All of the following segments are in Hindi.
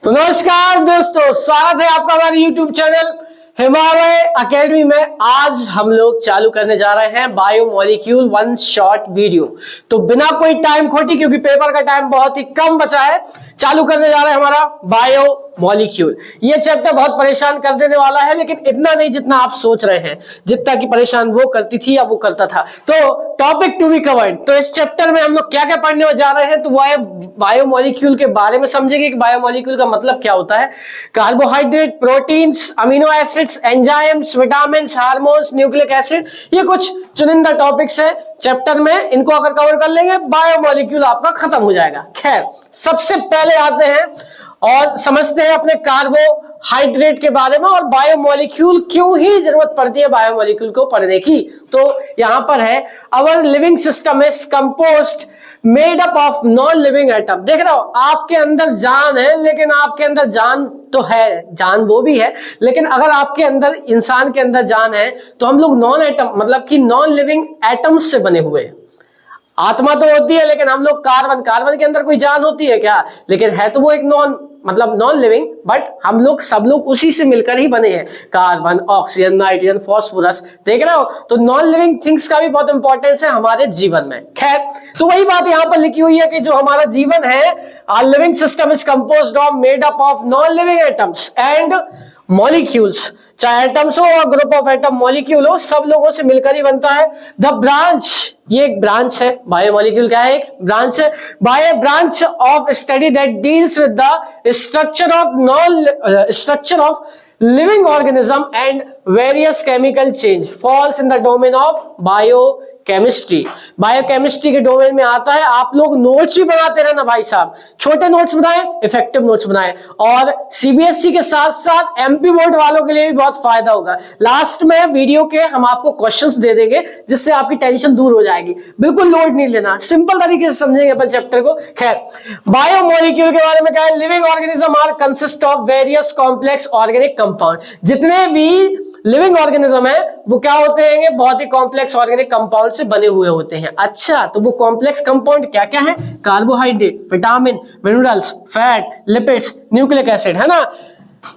तो नमस्कार दोस्तों, स्वागत है आपका हमारे YouTube चैनल हिमालय एकेडमी में। आज हम लोग चालू करने जा रहे हैं बायोमोलिक्यूल वन शॉर्ट वीडियो। तो बिना कोई टाइम खोटी, क्योंकि पेपर का टाइम बहुत ही कम बचा है, चालू करने जा रहे हैं हमारा बायोमोलिक्यूल। ये चैप्टर बहुत परेशान कर देने वाला है, लेकिन इतना नहीं जितना आप सोच रहे हैं। जितना कि परेशान वो करती थी या वो करता था। तो टॉपिक टू बी कवर्ड। तो इस चैप्टर में हम लोग क्या क्या पढ़ने जा रहे हैं, तो वो है बायोमोलिक्यूल के बारे में समझेंगे कि बायोमोलिक्यूल का मतलब क्या होता है। Carbohydrate, proteins, amino acids, enzymes, vitamins, hormones, nucleic acid, ये कुछ चुनिंदा टॉपिक्स है चैप्टर में। इनको अगर कवर कर लेंगे बायोमोलिक्यूल आपका खत्म हो जाएगा। खैर, सबसे पहले आते हैं और समझते हैं अपने कार्बोहाइड्रेट के बारे में और बायोमोलिक्यूल क्यों ही जरूरत पड़ती है बायोमोलिक्यूल को पढ़ने की। तो यहां पर है, our living system is composed made up of non living atom. देख रहे हो, आपके अंदर जान है, लेकिन आपके अंदर जान तो है, जान वो भी है, लेकिन अगर आपके अंदर, इंसान के अंदर जान है, तो हम लोग नॉन एटम मतलब कि नॉन लिविंग एटम्स से बने हुए हैं। आत्मा तो होती है, लेकिन हम लोग कार्बन के अंदर कोई जान होती है क्या? लेकिन है तो वो एक नॉन लिविंग, बट हम लोग सब लोग उसी से मिलकर ही बने हैं। कार्बन, ऑक्सीजन, नाइट्रोजन, फास्फोरस, देख रहे हो। तो नॉन लिविंग थिंग्स का भी बहुत इंपॉर्टेंस है हमारे जीवन में। खैर, तो वही बात यहां पर लिखी हुई है कि जो हमारा जीवन है, our living system is composed of made up of non living atoms and molecules. चाहे एटम्स हो और ग्रुप ऑफ एटम, मॉलिक्यूल हो, सब लोगों से मिलकर ही बनता है। द ब्रांच, ये एक ब्रांच है, बायोमोलिक्यूल क्या है? एक ब्रांच है। By branch of study that deals with the structure of living organism and various chemical change falls in the domain of biochemistry. Biochemistry के डोमेन में आता है। आप लोग नोट्स भी बनाते रहना भाई साहब, छोटे नोट्स बनाएं, इफेक्टिव नोट्स बनाएं, और सीबीएसई के साथ साथ एमपी बोर्ड वालों के लिए भी बहुत फायदा होगा। लास्ट में वीडियो के हम आपको क्वेश्चंस दे देंगे, जिससे आपकी टेंशन दूर हो जाएगी। बिल्कुल लोड नहीं लेना, सिंपल तरीके से समझेंगे अपन चैप्टर को। खैर, बायोमोलिक्यूल के बारे में क्या है? Living organism are consist of various complex organic compound. जितने भी लिविंग ऑर्गेनिज्म है वो क्या होते हैं? बहुत ही कॉम्प्लेक्स ऑर्गेनिक कंपाउंड से बने हुए होते हैं। अच्छा, तो वो कॉम्प्लेक्स कंपाउंड क्या क्या है? Carbohydrate, vitamin, minerals, fat, lipids, nucleic acid, है ना।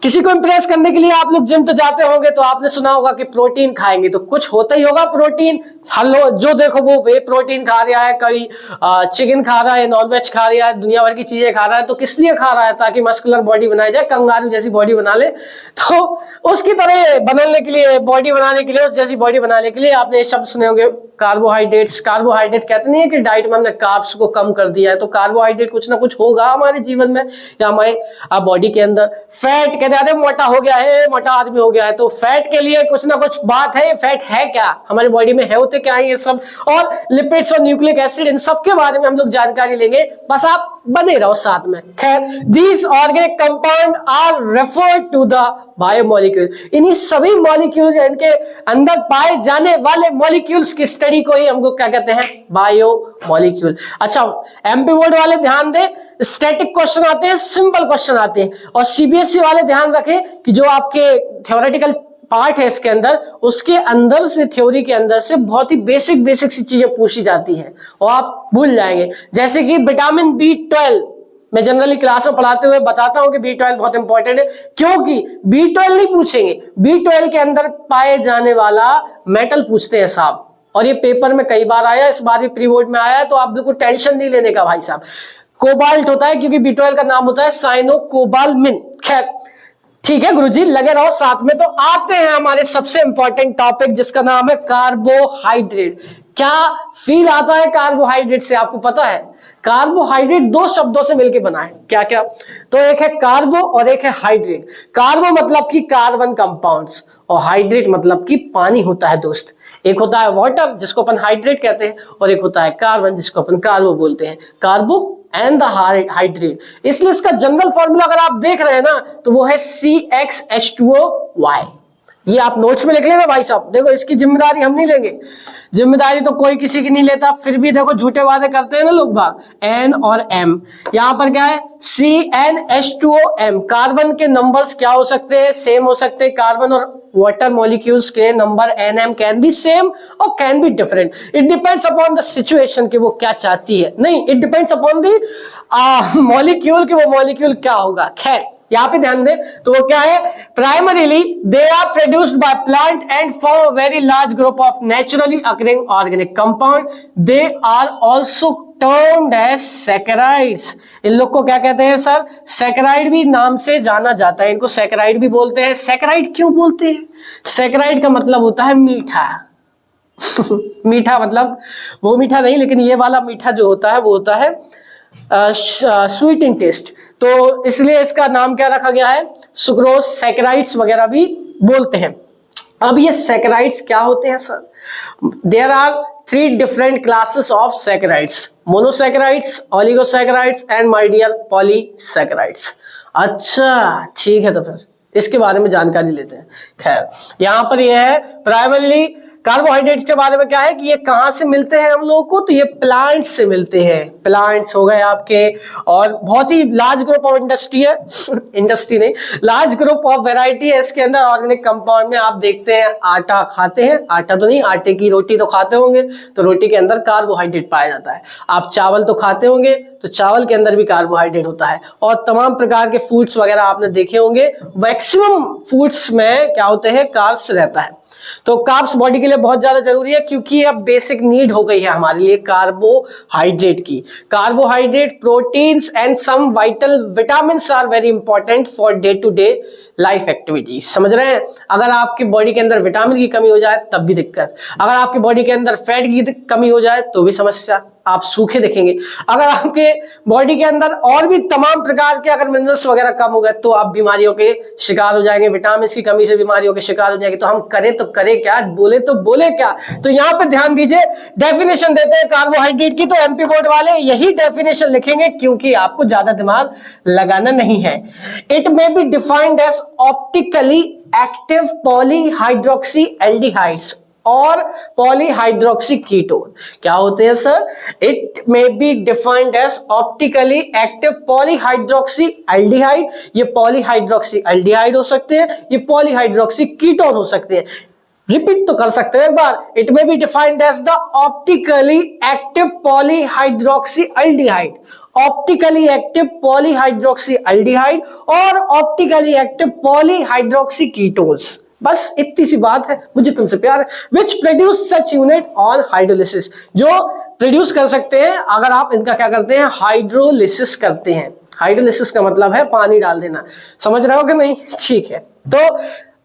किसी को इंप्रेस करने के लिए आप लोग जिम तो जाते होंगे, तो आपने सुना होगा कि प्रोटीन खाएंगे, तो कुछ होता ही होगा प्रोटीन। हलो, जो देखो वो वे प्रोटीन खा रहा है, कभी चिकन खा रहा है, नॉनवेज खा रहा है, दुनिया भर की चीजें खा रहा है। तो किस लिए खा रहा है? ताकि मस्कुलर बॉडी बनाई जाए, कंगारू जैसी बॉडी बना ले। तो उसकी तरह बनने के लिए, बॉडी बनाने के लिए, उस जैसी बॉडी बनाने के लिए आपने ये शब्द सुने होंगे, कार्बोहाइड्रेट्स। कार्बोहाइड्रेट कहते नहीं है कि डाइट में हमने कार्ब्स को कम कर दिया है, तो कार्बोहाइड्रेट कुछ ना कुछ होगा हमारे जीवन में या हमारे बॉडी के अंदर। फैट, कहते हैं मोटा हो गया है, मोटा आदमी हो गया है, तो फैट के लिए कुछ ना कुछ बात है। फैट है क्या हमारी बॉडी में, है होते क्या है ये सब। और लिपिड्स और न्यूक्लिक एसिड, इन सब के बारे में हम लोग जानकारी लेंगे, बस आप बने रहो साथ में। खैर, these organic compound are referred to the biomolecule. इन्हीं सभी मॉलिक्यूल्स, इनके अंदर पाए जाने वाले मॉलिक्यूल्स की स्टडी को ही हमको क्या कहते हैं? बायोमोलिक्यूल। अच्छा, एमपी बोर्ड वाले ध्यान दें, स्टैटिक क्वेश्चन आते हैं, सिंपल क्वेश्चन आते हैं, और सीबीएसई वाले ध्यान रखें कि जो आपके थ्योरेटिकल पार्ट है इसके अंदर, उसके अंदर से, थ्योरी के अंदर से बहुत ही बेसिक सी चीजें पूछी जाती हैं और आप भूल जाएंगे। जैसे कि विटामिन B12, मैं जनरली क्लास में पढ़ाते हुए बताता हूं कि B12 बहुत इंपॉर्टेंट है, क्योंकि B12 नहीं पूछेंगे, B12 के अंदर पाए जाने वाला मेटल पूछते हैं साहब। और ये पेपर में कई बार आया, इस बार भी प्री बोर्ड में आया है, तो आप बिल्कुल टेंशन नहीं लेने का भाई साहब। कोबाल्ट होता है, क्योंकि B12 का नाम होता है साइनोकोबालमिन। खैर, ठीक है गुरुजी, लगे रहो साथ में। तो आते हैं हमारे सबसे इंपॉर्टेंट टॉपिक, जिसका नाम है कार्बोहाइड्रेट। क्या फील आता है कार्बोहाइड्रेट से, आपको पता है? कार्बोहाइड्रेट दो शब्दों से मिलकर बना है। क्या क्या? तो एक है कार्बो और एक है हाइड्रेट। कार्बो मतलब कि कार्बन कंपाउंड्स, और हाइड्रेट मतलब कि पानी होता है दोस्त। एक होता है वाटर, जिसको अपन हाइड्रेट कहते हैं, और एक होता है कार्बन, जिसको अपन कार्बो बोलते हैं। कार्बो एंड द हाइड्रेट। इसलिए इसका जनरल फॉर्मूला अगर आप देख रहे हैं ना, तो वो है CxH2O। ये आप नोट्स में लिख लेना भाई साहब। देखो, इसकी जिम्मेदारी हम नहीं लेंगे, जिम्मेदारी तो कोई किसी की नहीं लेता, फिर भी देखो झूठे वादे करते हैं ना लोग बाग। N और M, यहां पर क्या है? CnH2OM। कार्बन के नंबर्स क्या हो सकते हैं? सेम हो सकते हैं। कार्बन और वाटर मॉलिक्यूल्स के number NM can be same और can be different. It depends upon the situation कि वो क्या चाहती है। नहीं, it depends upon the molecule कि वो मॉलिक्यूल क्या होगा। खैर, यहाँ पे ध्यान दें तो वो क्या है, primarily they are produced by plant and form a very large group of naturally occurring organic compound, they are also termed as saccharides. इन लोग को क्या कहते हैं सर, सैकराइड भी नाम से जाना जाता है, इनको सैकराइड भी बोलते हैं। सैकराइड क्यों बोलते हैं, सैकराइड का मतलब होता है मीठा मीठा मतलब वो मीठा नहीं, लेकिन ये वाला मीठा जो होता है वो होता है स्वीट इन टेस्ट, तो इसलिए इसका नाम क्या रखा गया है, सुक्रोज, सैकराइड्स वगैरह भी बोलते हैं। अब ये सैकराइड्स क्या होते हैं sir, there are 3 different classes of saccharides, monosaccharides, oligosaccharides and my dear polysaccharides. अच्छा ठीक है, तो फिर इसके बारे में जानकारी लेते हैं। खैर यहां पर यह है प्राइमरीली कार्बोहाइड्रेट्स के बारे में क्या है कि ये कहां से मिलते हैं हम लोगों को, तो ये प्लांट्स से मिलते हैं, प्लांट्स हो गए आपके, और बहुत ही लार्ज ग्रुप ऑफ इंडस्ट्री है इंडस्ट्री नहीं, लार्ज ग्रुप ऑफ वैरायटी है इसके अंदर। ऑर्गेनिक कंपाउंड में आप देखते हैं आटा खाते हैं, आटा तो नहीं, आटे की रोटी तो खाते होंगे, तो रोटी के अंदर कार्बोहाइड्रेट पाया जाता है। आप चावल तो खाते होंगे, तो चावल के अंदर भी कार्बोहाइड्रेट होता है। और तमाम प्रकार के फूड्स वगैरह आपने देखे होंगे, मैक्सिमम फूड्स में क्या होते हैं, कार्ब्स रहता है। तो कार्ब्स बॉडी के लिए बहुत ज्यादा जरूरी है, क्योंकि अब बेसिक नीड हो गई है हमारे लिए कार्बोहाइड्रेट की। Carbohydrate, proteins and some vital vitamins are very important for day to day life activities. समझ रहे हैं, अगर आपकी बॉडी के अंदर विटामिन की कमी हो जाए तब भी दिक्कत, अगर आपकी बॉडी के अंदर फैट की कमी हो जाए तो भी समस्या, आप सूखे दिखेंगे। अगर आपके बॉडी के अंदर और भी तमाम प्रकार के अगर मिनरल्स वगैरह कम हो गए तो आप बीमारियों के शिकार हो जाएंगे, विटामिन की कमी से बीमारियों के शिकार हो जाएंगे। तो हम करें तो करें क्या, बोले तो बोले क्या। तो यहाँ पे ध्यान दीजिए, डेफिनेशन देते हैं कार्बोहाइड्रेट की, तो एमपी बोर्ड वाले यही डेफिनेशन लिखेंगे, क्योंकि आपको ज्यादा दिमाग लगाना नहीं है। It may be defined as optically active polyhydroxy aldehydes और पॉलीहाइड्रोक्सी कीटोन। क्या होते हैं sir, it may be defined as optically active polyhydroxy aldehyde, ये पॉलीहाइड्रोक्सी एल्डिहाइड हो सकते हैं, ये पॉलीहाइड्रोक्सी कीटोन हो सकते हैं। रिपीट तो कर सकते हैं एक बार, it may be defined as the optically active polyhydroxy aldehyde, optically active polyhydroxy aldehyde और ऑप्टिकली एक्टिव पॉलीहाइड्रोक्सी कीटोन्स। बस इतनी सी बात है, मुझे तुमसे प्यार है। Which produce such unit on hydrolysis, जो प्रोड्यूस कर सकते हैं अगर आप इनका क्या करते हैं, हाइड्रोलिसिस करते हैं। हाइड्रोलिसिस का मतलब है पानी डाल देना, समझ रहे हो कि नहीं, ठीक है। तो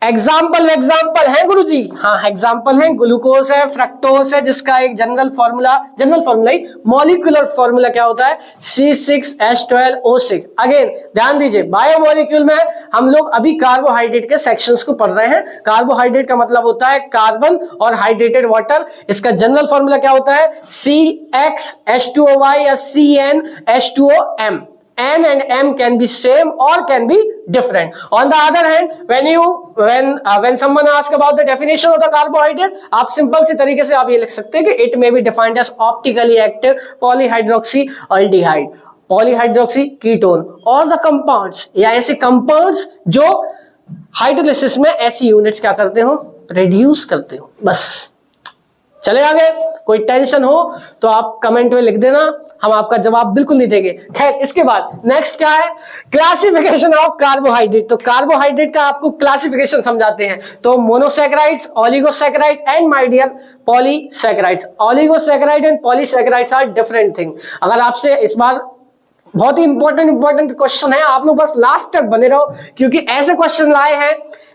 एग्जाम्पल है गुरुजी, हाँ एग्जाम्पल है, ग्लूकोज है, फ्रक्टोज है, जिसका एक जनरल फॉर्मूला ही मॉलिक्यूलर फॉर्मूला क्या होता है, C6H12O6। अगेन ध्यान दीजिए, बायोमोलिक्यूल में हम लोग अभी कार्बोहाइड्रेट के सेक्शंस को पढ़ रहे हैं। कार्बोहाइड्रेट का मतलब होता है कार्बन और हाइड्रेटेड वाटर। इसका जनरल फॉर्मूला क्या होता है, CxH2OY या CnH2OM। N and M can be same or can be different. On the other hand, when someone asks about the definition of the carbohydrate, आप सिंपल सी तरीके से आप ये लिख सकते हैं कि it may be defined as optically active polyhydroxy aldehyde, polyhydroxy ketone or the compounds, या ऐसे compounds जो हाइड्रोलिसिस में ऐसी यूनिट्स क्या करते हो, प्रोड्यूस करते हो। बस चले आगे, कोई टेंशन हो तो आप कमेंट में लिख देना, हम आपका जवाब बिल्कुल नहीं देंगे। खैर इसके बाद नेक्स्ट क्या है, क्लासिफिकेशन ऑफ कार्बोहाइड्रेट। तो कार्बोहाइड्रेट का आपको क्लासिफिकेशन समझाते हैं। तो monosaccharides, oligosaccharide and my dear polysaccharides. Oligosaccharide and polysaccharides are different thing. अगर आपसे इस बार बहुत ही इंपॉर्टेंट क्वेश्चन है, आप लोग बस लास्ट तक बने रहो, क्योंकि ऐसे क्वेश्चन लाए हैं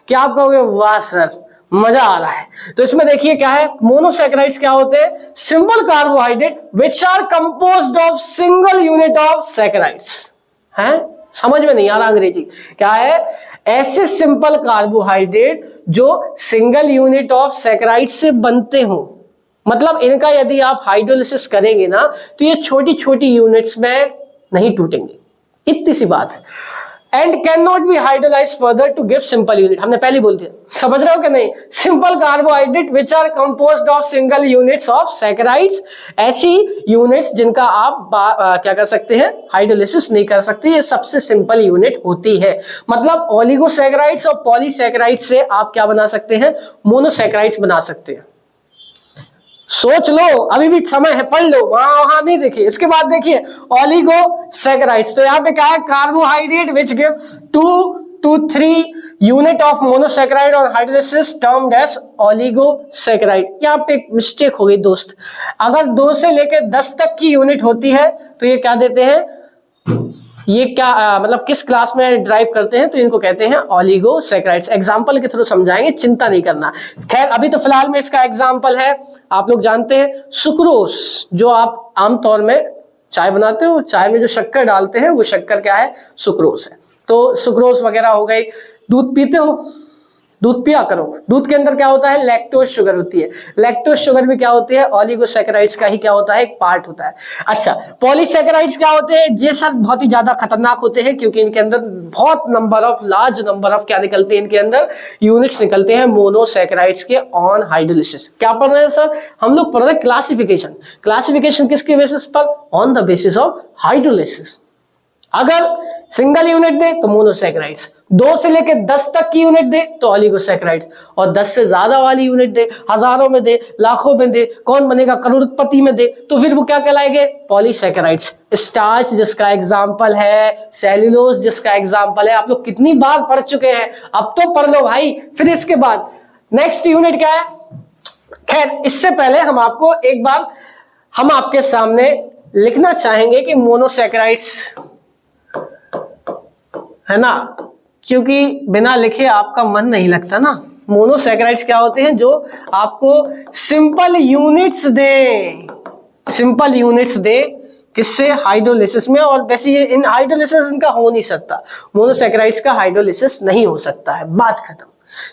कि आप कहोगे वाह सर मजा आ रहा है। तो इसमें देखिए क्या है, मोनोसैकेराइड्स क्या होते हैं, simple carbohydrate which are composed of single unit of saccharides. हैं, समझ में नहीं आ रहा अंग्रेजी क्या है, ऐसे सिंपल कार्बोहाइड्रेट जो सिंगल यूनिट ऑफ सैकेराइड्स से बनते हो। मतलब इनका यदि आप हाइड्रोलिसिस करेंगे ना तो ये छोटी छोटी यूनिट्स में नहीं टूटेंगे, इतनी सी बात है। And can not be hydrolyse further to give simple unit, हमने पहले बोल दिया, समझ रहे हो कि नहीं। Simple carbohydrate which are composed of single units of saccharides, ऐसी यूनिट्स जिनका आप क्या कर सकते हैं, हाइड्रोलिसिस नहीं कर सकते, ये सबसे सिंपल यूनिट होती है। मतलब ओलिगोसैकेराइड्स और पॉलीसैकेराइड्स से आप क्या बना सकते हैं, मोनोसैकेराइड्स बना सकते हैं। सोच लो, अभी भी समय है, पढ़ लो, वहां नहीं देखिए। इसके बाद देखिए ओलिगोसैकेराइड्स, तो यहाँ पे क्या है, carbohydrate which give 2 to 3 unit of monosaccharide और हाइड्रोलिसिस टर्म्ड एज ओलिगोसैकेराइड। यहाँ पे एक मिस्टेक हो गई दोस्त, अगर 2 से लेकर 10 तक की यूनिट होती है तो ये क्या देते हैं, ये क्या मतलब किस क्लास में ड्राइव करते हैं, तो इनको कहते हैं ओलिगोसैकेराइड्स। एग्जांपल के थ्रू समझाएंगे, चिंता नहीं करना। खैर अभी तो फिलहाल में इसका एग्जांपल है, आप लोग जानते हैं सुक्रोस, जो आप आमतौर में चाय बनाते हो, चाय में जो शक्कर डालते हैं वो शक्कर क्या है, सुक्रोस है। तो सुक्रोस वगैरह हो गई। दूध पीते हो, दूध पिया करो, दूध के अंदर क्या होता है, लैक्टोज शुगर होती है। लैक्टोज शुगर भी क्या होती है, ओलिगोसैकेराइड्स का ही क्या होता है, एक पार्ट होता है। अच्छा, पॉलीसैकेराइड्स क्या होते हैं, ये सब बहुत ही ज्यादा खतरनाक होते हैं, क्योंकि इनके अंदर बहुत लार्ज नंबर ऑफ क्या निकलते हैं, इनके अंदर यूनिट्स निकलते हैं मोनोसैकेराइड्स के ऑन हाइड्रोलिसिस। क्या पढ़ रहे हैं सर, हम लोग पढ़ रहे हैं क्लासिफिकेशन। क्लासिफिकेशन किसके बेसिस पर, on the basis of hydrolysis. अगर सिंगल यूनिट दे तो मोनोसैकेराइड्स, 2 से लेकर 10 तक की यूनिट दे तो ओलिगोसैकेराइड्स, और 10 से ज्यादा वाली यूनिट दे, हजारों में दे, लाखों में दे, कौन बनेगा करोड़पति में दे, तो फिर वो क्या कहलाएंगे, पॉलीसैकेराइड्स। स्टार्च जिसका एग्जाम्पल है, सेल्यूलोज जिसका एग्जाम्पल है, आप लोग कितनी बार पढ़ चुके हैं, अब तो पढ़ लो भाई। फिर इसके बाद नेक्स्ट यूनिट क्या है, खैर इससे पहले हम आपको एक बार हम आपके सामने लिखना चाहेंगे कि मोनोसैकेराइड्स है ना, क्योंकि बिना लिखे आपका मन नहीं लगता ना। मोनोसैकेराइड्स क्या होते हैं, जो आपको सिंपल यूनिट्स दे, सिंपल यूनिट्स दे, किससे, हाइड्रोलिसिस में। और वैसे ये इन हाइड्रोलिसिस इनका हो नहीं सकता, मोनोसैकेराइड्स का हाइड्रोलिसिस नहीं हो सकता है, बात खत्म।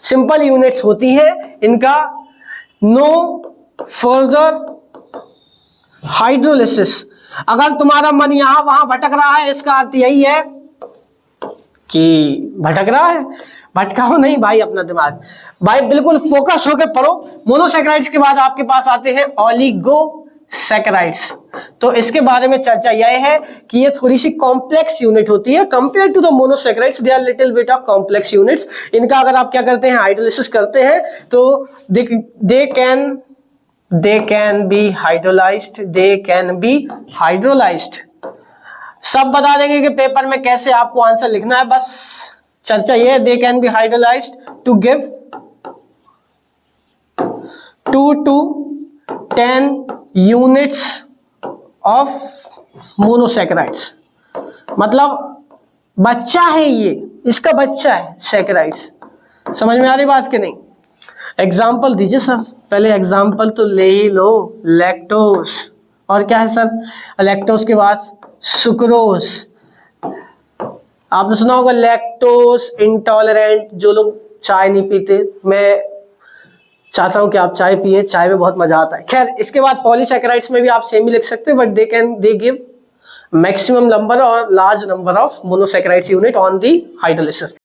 सिंपल यूनिट्स होती हैं इनका, नो फर्दर हाइड्रोलिसिस। अगर तुम्हारा मन यहां वहां भटक रहा है, इसका अर्थ यही है कि भटक रहा है, भटकाओ नहीं भाई अपना दिमाग, भाई बिल्कुल फोकस होकर पढ़ो। मोनोसैकेराइड्स के बाद आपके पास आते हैं ओलिगोसैकेराइड्स। तो इसके बारे में चर्चा यह है कि ये थोड़ी सी कॉम्प्लेक्स यूनिट होती है compare to the monosaccharides, they are little bit of complex units. इनका अगर आप क्या करते हैं, हाइड्रोलिसिस करते हैं, तो दे can be hydrolysed, they can be hydrolysed. सब बता देंगे कि पेपर में कैसे आपको आंसर लिखना है, बस चर्चा ये है, they can be hydrolysed to give 2 to 10 units of monosaccharides. मतलब बच्चा है ये, इसका बच्चा है सैकेराइड्स। समझ में आ रही बात कि नहीं? एग्जाम्पल दीजिए सर, पहले एग्जाम्पल तो ले ही लो। लैक्टोज, और क्या है सर, लैक्टोज के बाद सुक्रोज। आपने सुना होगा लैक्टोज इंटॉलरेंट, जो लोग चाय नहीं पीते, मैं चाहता हूं कि आप चाय पिए, चाय में बहुत मजा आता है। खैर इसके बाद पॉलीसैकेराइड्स में भी आप सेम ही लिख सकते हैं, but they give maximum number और large number of monosaccharides unit on the hydrolysis.